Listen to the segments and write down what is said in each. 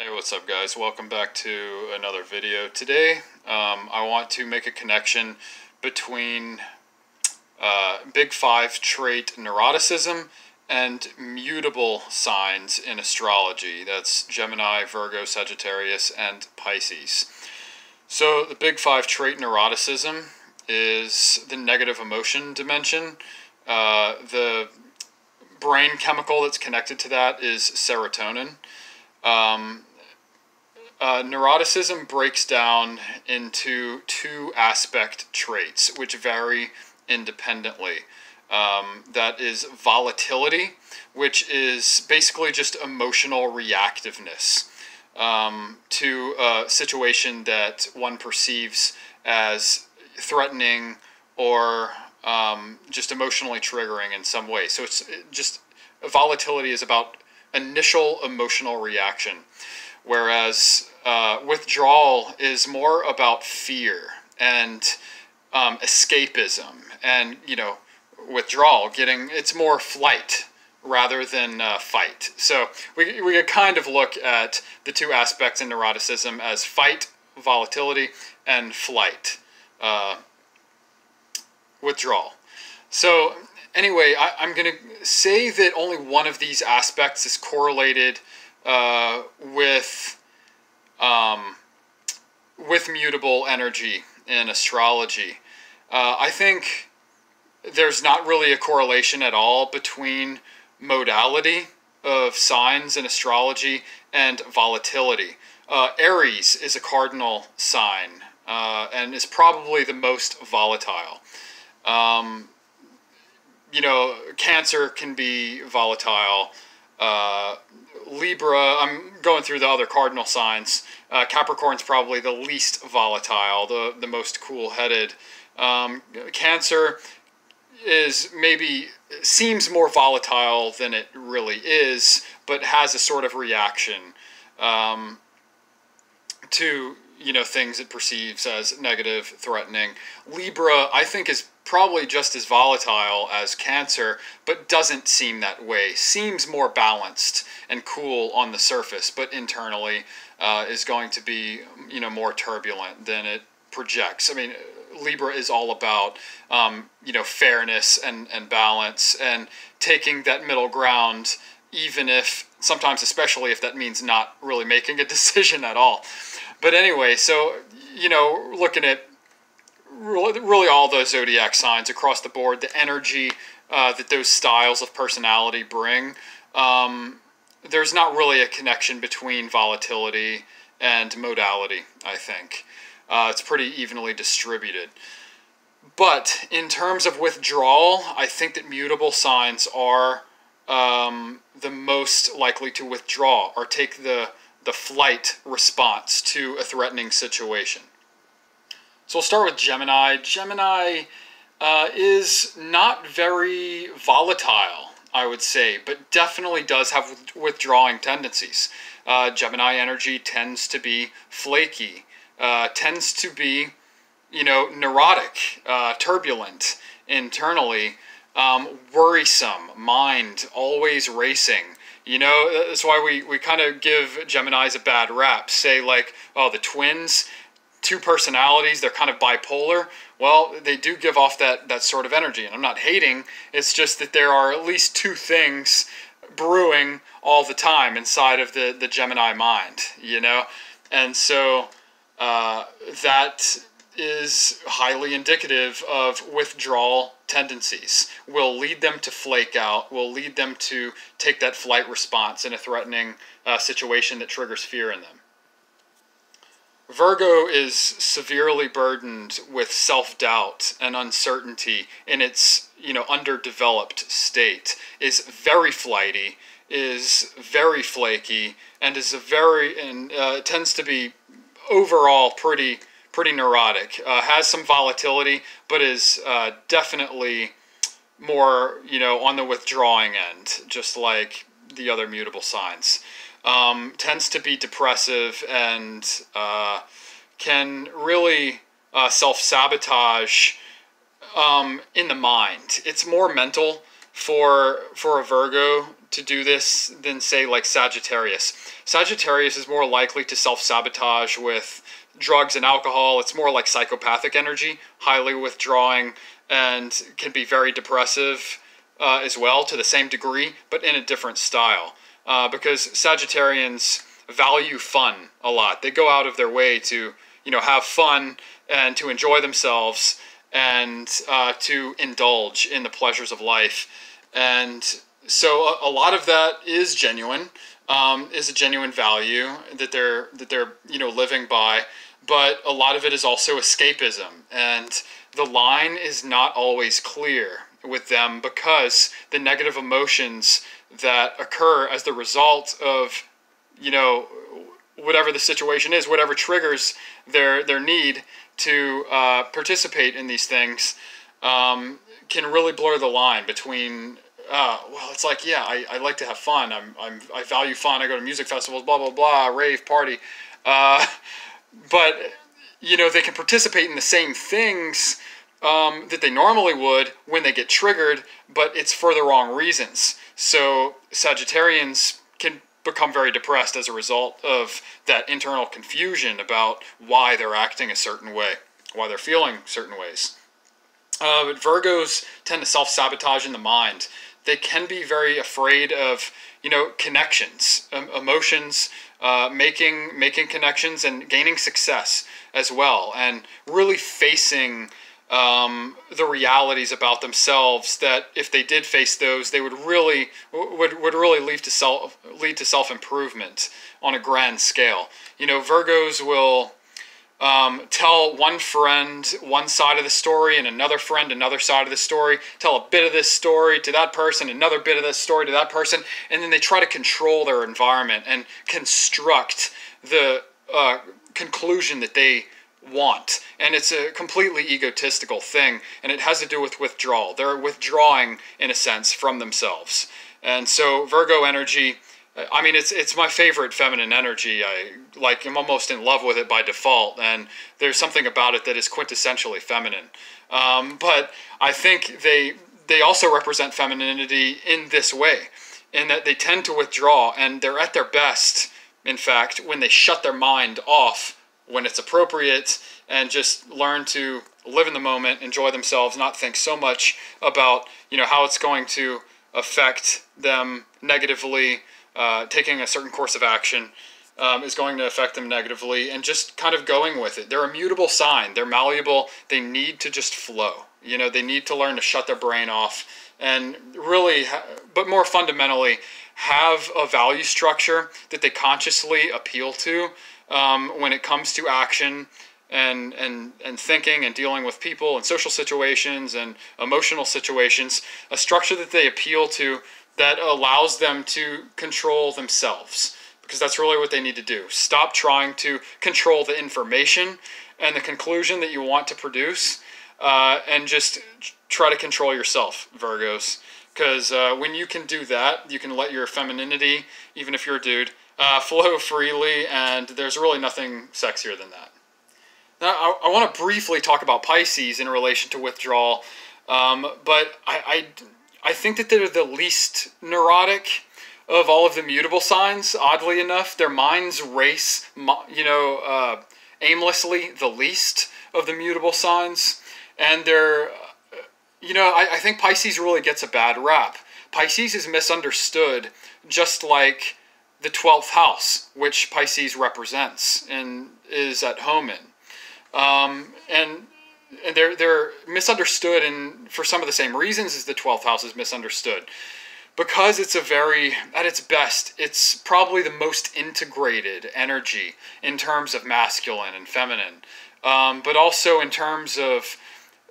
Hey, what's up guys? Welcome back to another video. Today, I want to make a connection between Big Five trait neuroticism and mutable signs in astrology. That's Gemini, Virgo, Sagittarius, and Pisces. So the Big Five trait neuroticism is the negative emotion dimension. The brain chemical that's connected to that is serotonin. Neuroticism breaks down into two aspect traits which vary independently. That is volatility, which is basically just emotional reactiveness to a situation that one perceives as threatening or just emotionally triggering in some way. So it's just volatility is about initial emotional reaction, whereas withdrawal is more about fear and escapism, and withdrawal it's more flight rather than fight. So we could kind of look at the two aspects in neuroticism as fight, volatility, and flight, withdrawal. So anyway, I'm going to say that only one of these aspects is correlated with mutable energy in astrology. I think there's not really a correlation at all between modality of signs in astrology and volatility. Aries is a cardinal sign and is probably the most volatile. Cancer can be volatile. Libra, I'm going through the other cardinal signs. Capricorn's probably the least volatile, the most cool-headed. Cancer seems more volatile than it really is, but has a sort of reaction to things it perceives as negative, threatening. Libra, I think, is probably just as volatile as Cancer, but doesn't seem that way. Seems more balanced and cool on the surface, but internally is going to be more turbulent than it projects. I mean, Libra is all about fairness and balance and taking that middle ground, even if sometimes, especially if that means not really making a decision at all. But anyway, so looking at really all those zodiac signs across the board, the energy that those styles of personality bring, there's not really a connection between volatility and modality, I think. It's pretty evenly distributed. But in terms of withdrawal, I think that mutable signs are the most likely to withdraw or take the flight response to a threatening situation. So we'll start with Gemini. Gemini is not very volatile, I would say, but definitely does have withdrawing tendencies. Gemini energy tends to be flaky, tends to be, neurotic, turbulent internally, worrisome, mind always racing. That's why we kind of give Geminis a bad rap. Say like, oh, the twins, two personalities, they're kind of bipolar. Well, they do give off that sort of energy, and I'm not hating. It's just that there are at least two things brewing all the time inside of the Gemini mind, and so that is highly indicative of withdrawal tendencies. Will lead them to flake out, will lead them to take that flight response in a threatening situation that triggers fear in them. Virgo is severely burdened with self-doubt and uncertainty in its, underdeveloped state, is very flighty, is very flaky, and tends to be overall pretty neurotic. Has some volatility, but is definitely more, on the withdrawing end, just like the other mutable signs. Tends to be depressive and can really self-sabotage in the mind. It's more mental for a Virgo to do this than, say, like Sagittarius. Sagittarius is more likely to self-sabotage with drugs and alcohol. It's more like psychopathic energy, highly withdrawing, and can be very depressive as well, to the same degree, but in a different style. Because Sagittarians value fun a lot. They go out of their way to, have fun and to enjoy themselves and to indulge in the pleasures of life. And so a lot of that is genuine, is a genuine value that they're living by. But a lot of it is also escapism, and the line is not always clear with them because the negative emotions that occur as the result of, whatever the situation is, whatever triggers their need to participate in these things, can really blur the line between, it's like, yeah, I like to have fun. I value fun. I go to music festivals, blah, blah, blah, rave, party. But, they can participate in the same things that they normally would when they get triggered, but it's for the wrong reasons. So Sagittarians can become very depressed as a result of that internal confusion about why they're acting a certain way, why they're feeling certain ways. But Virgos tend to self-sabotage in the mind. They can be very afraid of, connections, emotions, making connections and gaining success as well, and really facing the realities about themselves that if they did face those, they would really lead to self-improvement on a grand scale. Virgos will tell one friend one side of the story and another friend another side of the story, tell a bit of this story to that person, another bit of this story to that person, and then they try to control their environment and construct the conclusion that they want. And it's a completely egotistical thing, and it has to do with withdrawal. They're withdrawing, in a sense, from themselves. And so Virgo energy, it's my favorite feminine energy. I'm almost in love with it by default, and there's something about it that is quintessentially feminine. But I think they also represent femininity in this way, in that they tend to withdraw, and they're at their best, in fact, when they shut their mind off when it's appropriate and just learn to live in the moment, enjoy themselves, not think so much about, how it's going to affect them negatively. Taking a certain course of action is going to affect them negatively, and just kind of going with it. They're a mutable sign. They're malleable. They need to just flow. They need to learn to shut their brain off and really, but more fundamentally, have a value structure that they consciously appeal to when it comes to action and thinking and dealing with people and social situations and emotional situations. A structure that they appeal to that allows them to control themselves, because that's really what they need to do. Stop trying to control the information and the conclusion that you want to produce, and just try to control yourself, Virgos. Because when you can do that, you can let your femininity, even if you're a dude, flow freely, and there's really nothing sexier than that. Now, I want to briefly talk about Pisces in relation to withdrawal, but I think that they're the least neurotic of all of the mutable signs. Oddly enough, their minds race, aimlessly the least of the mutable signs. And they're, I think Pisces really gets a bad rap. Pisces is misunderstood, just like the 12th house, which Pisces represents and is at home in. And they're misunderstood, and for some of the same reasons as the 12th house is misunderstood. Because it's at its best, it's probably the most integrated energy in terms of masculine and feminine, but also in terms of,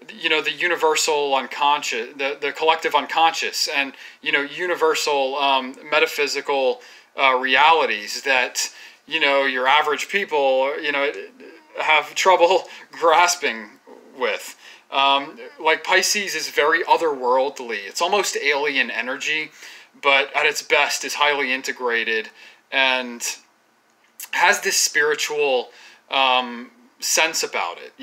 the universal unconscious, the collective unconscious, and, universal metaphysical realities that, your average people, have trouble grasping with. Like Pisces is very otherworldly. It's almost alien energy, but at its best is highly integrated and has this spiritual sense about it,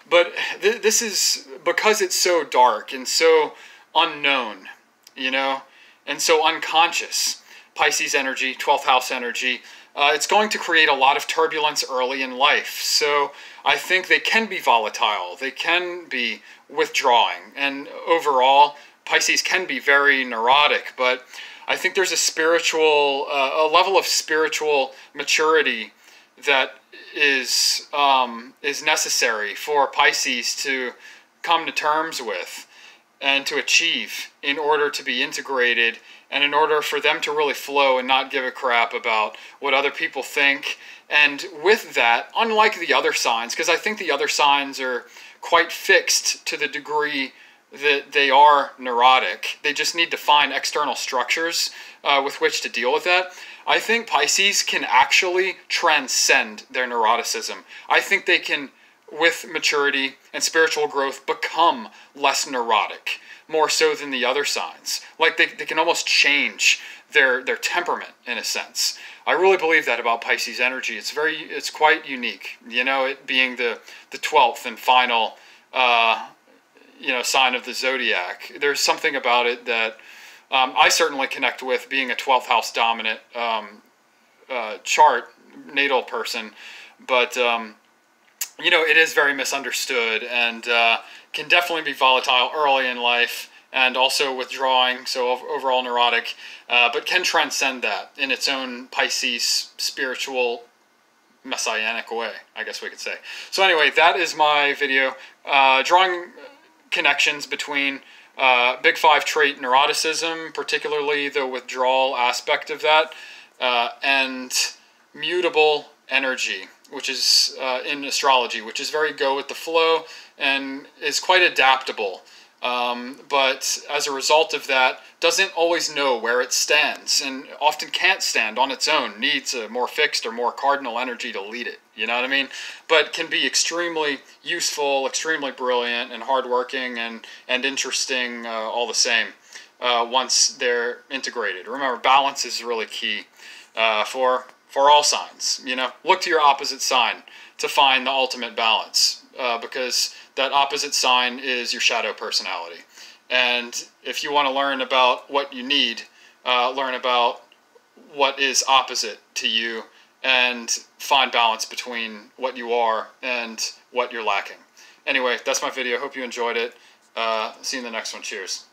But this is because it's so dark and so unknown, and so unconscious. Pisces energy, 12th house energy, it's going to create a lot of turbulence early in life. So I think they can be volatile. They can be withdrawing. And overall, Pisces can be very neurotic. But I think there's a level of spiritual maturity that is necessary for Pisces to come to terms with and to achieve in order to be integrated, and in order for them to really flow and not give a crap about what other people think. And with that, unlike the other signs, because I think the other signs are quite fixed to the degree that they are neurotic, they just need to find external structures with which to deal with that. I think Pisces can actually transcend their neuroticism. I think they can, with maturity and spiritual growth, become less neurotic, more so than the other signs. Like they can almost change their temperament in a sense. I really believe that about Pisces energy. It's quite unique. You know, it being the 12th and final sign of the zodiac. There's something about it that I certainly connect with, being a 12th house dominant chart natal person, but it is very misunderstood and can definitely be volatile early in life and also withdrawing, so overall neurotic, but can transcend that in its own Pisces spiritual messianic way, I guess we could say. So anyway, that is my video drawing connections between Big Five trait neuroticism, particularly the withdrawal aspect of that, and mutable energy, which is in astrology, which is very go with the flow and is quite adaptable. But as a result of that, doesn't always know where it stands and often can't stand on its own, needs a more fixed or more cardinal energy to lead it, you know what I mean? But can be extremely useful, extremely brilliant and hardworking and interesting all the same once they're integrated. Remember, balance is really key for all signs. Look to your opposite sign to find the ultimate balance, because that opposite sign is your shadow personality. And if you want to learn about what you need, learn about what is opposite to you and find balance between what you are and what you're lacking. Anyway, that's my video. Hope you enjoyed it. See you in the next one. Cheers.